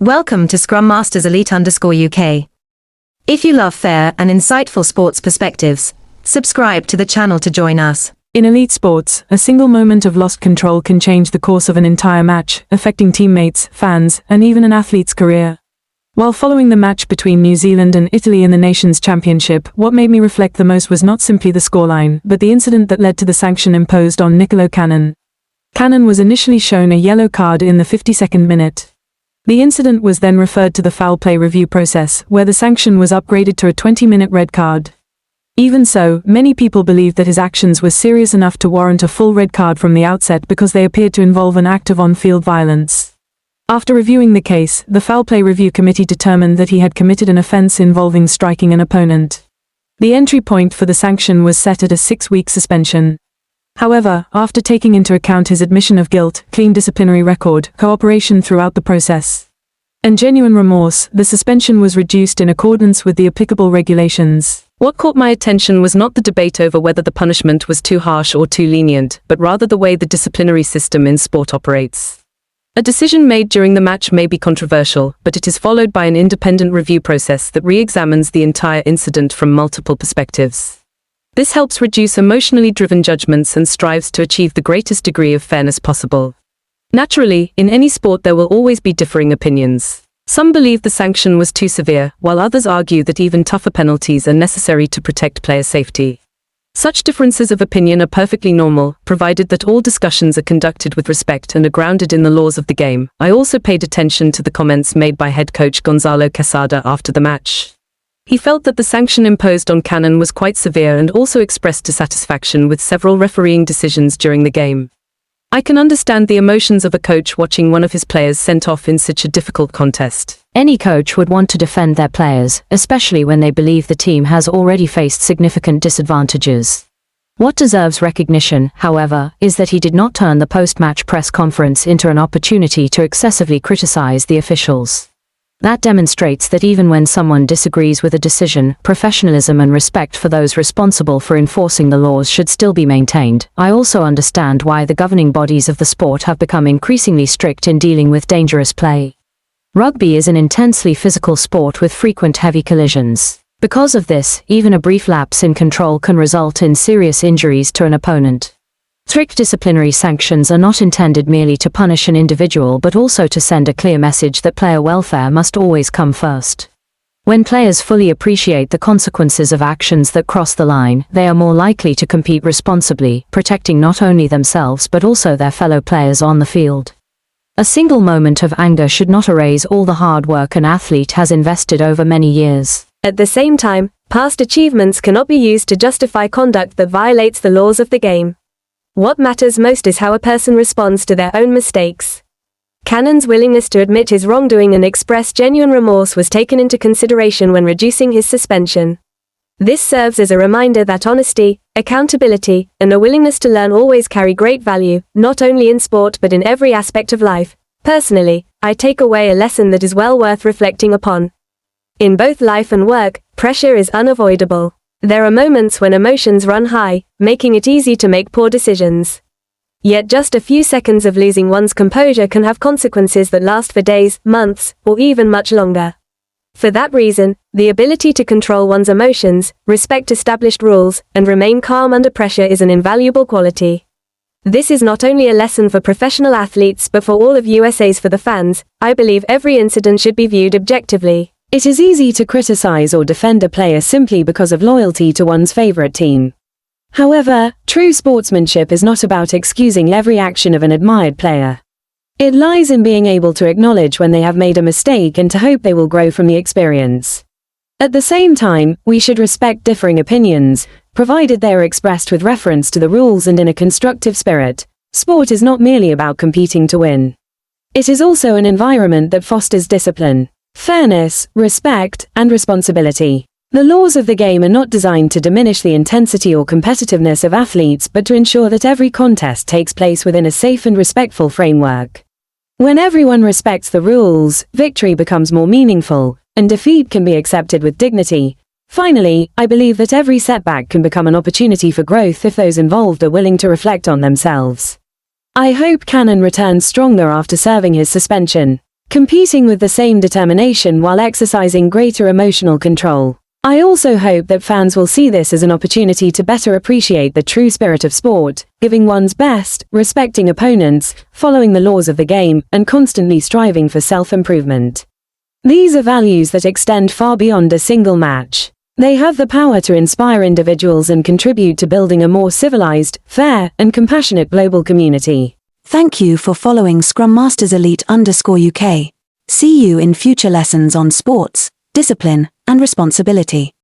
Welcome to Scrum Masters Elite_UK. If you love fair and insightful sports perspectives, subscribe to the channel to join us. In elite sports, a single moment of lost control can change the course of an entire match, affecting teammates, fans, and even an athlete's career. While following the match between New Zealand and Italy in the Nations Championship, what made me reflect the most was not simply the scoreline, but the incident that led to the sanction imposed on Niccolò Cannone. Cannone was initially shown a yellow card in the 52nd minute. The incident was then referred to the foul play review process, where the sanction was upgraded to a 20-minute red card. Even so, many people believed that his actions were serious enough to warrant a full red card from the outset because they appeared to involve an act of on-field violence. After reviewing the case, the foul play review committee determined that he had committed an offense involving striking an opponent. The entry point for the sanction was set at a 6-week suspension. However, after taking into account his admission of guilt, clean disciplinary record, cooperation throughout the process, and genuine remorse, the suspension was reduced in accordance with the applicable regulations. What caught my attention was not the debate over whether the punishment was too harsh or too lenient, but rather the way the disciplinary system in sport operates. A decision made during the match may be controversial, but it is followed by an independent review process that re-examines the entire incident from multiple perspectives. This helps reduce emotionally driven judgments and strives to achieve the greatest degree of fairness possible. Naturally, in any sport there will always be differing opinions. Some believe the sanction was too severe, while others argue that even tougher penalties are necessary to protect player safety. Such differences of opinion are perfectly normal, provided that all discussions are conducted with respect and are grounded in the laws of the game. I also paid attention to the comments made by head coach Gonzalo Quesada after the match. He felt that the sanction imposed on Cannone was quite severe and also expressed dissatisfaction with several refereeing decisions during the game. I can understand the emotions of a coach watching one of his players sent off in such a difficult contest. Any coach would want to defend their players, especially when they believe the team has already faced significant disadvantages. What deserves recognition, however, is that he did not turn the post-match press conference into an opportunity to excessively criticize the officials. That demonstrates that even when someone disagrees with a decision, professionalism and respect for those responsible for enforcing the laws should still be maintained. I also understand why the governing bodies of the sport have become increasingly strict in dealing with dangerous play. Rugby is an intensely physical sport with frequent heavy collisions. Because of this, even a brief lapse in control can result in serious injuries to an opponent. Strict disciplinary sanctions are not intended merely to punish an individual but also to send a clear message that player welfare must always come first. When players fully appreciate the consequences of actions that cross the line, they are more likely to compete responsibly, protecting not only themselves but also their fellow players on the field. A single moment of anger should not erase all the hard work an athlete has invested over many years. At the same time, past achievements cannot be used to justify conduct that violates the laws of the game. What matters most is how a person responds to their own mistakes. Cannone's willingness to admit his wrongdoing and express genuine remorse was taken into consideration when reducing his suspension. This serves as a reminder that honesty, accountability, and a willingness to learn always carry great value, not only in sport but in every aspect of life. Personally, I take away a lesson that is well worth reflecting upon. In both life and work, pressure is unavoidable. There are moments when emotions run high, making it easy to make poor decisions. Yet just a few seconds of losing one's composure can have consequences that last for days, months, or even much longer. For that reason, the ability to control one's emotions, respect established rules, and remain calm under pressure is an invaluable quality. This is not only a lesson for professional athletes but for all of USA's. For the fans, I believe every incident should be viewed objectively. It is easy to criticize or defend a player simply because of loyalty to one's favorite team. However, true sportsmanship is not about excusing every action of an admired player. It lies in being able to acknowledge when they have made a mistake and to hope they will grow from the experience. At the same time, we should respect differing opinions, provided they are expressed with reference to the rules and in a constructive spirit. Sport is not merely about competing to win. It is also an environment that fosters discipline, fairness, respect, and responsibility. The laws of the game are not designed to diminish the intensity or competitiveness of athletes but to ensure that every contest takes place within a safe and respectful framework. When everyone respects the rules, victory becomes more meaningful, and defeat can be accepted with dignity. Finally, I believe that every setback can become an opportunity for growth if those involved are willing to reflect on themselves. I hope Cannone returns stronger after serving his suspension. competing with the same determination while exercising greater emotional control. I also hope that fans will see this as an opportunity to better appreciate the true spirit of sport, giving one's best, respecting opponents, following the laws of the game, and constantly striving for self-improvement. These are values that extend far beyond a single match. They have the power to inspire individuals and contribute to building a more civilized, fair, and compassionate global community. Thank you for following Scrum Masters Elite_UK. See you in future lessons on sports, discipline, and responsibility.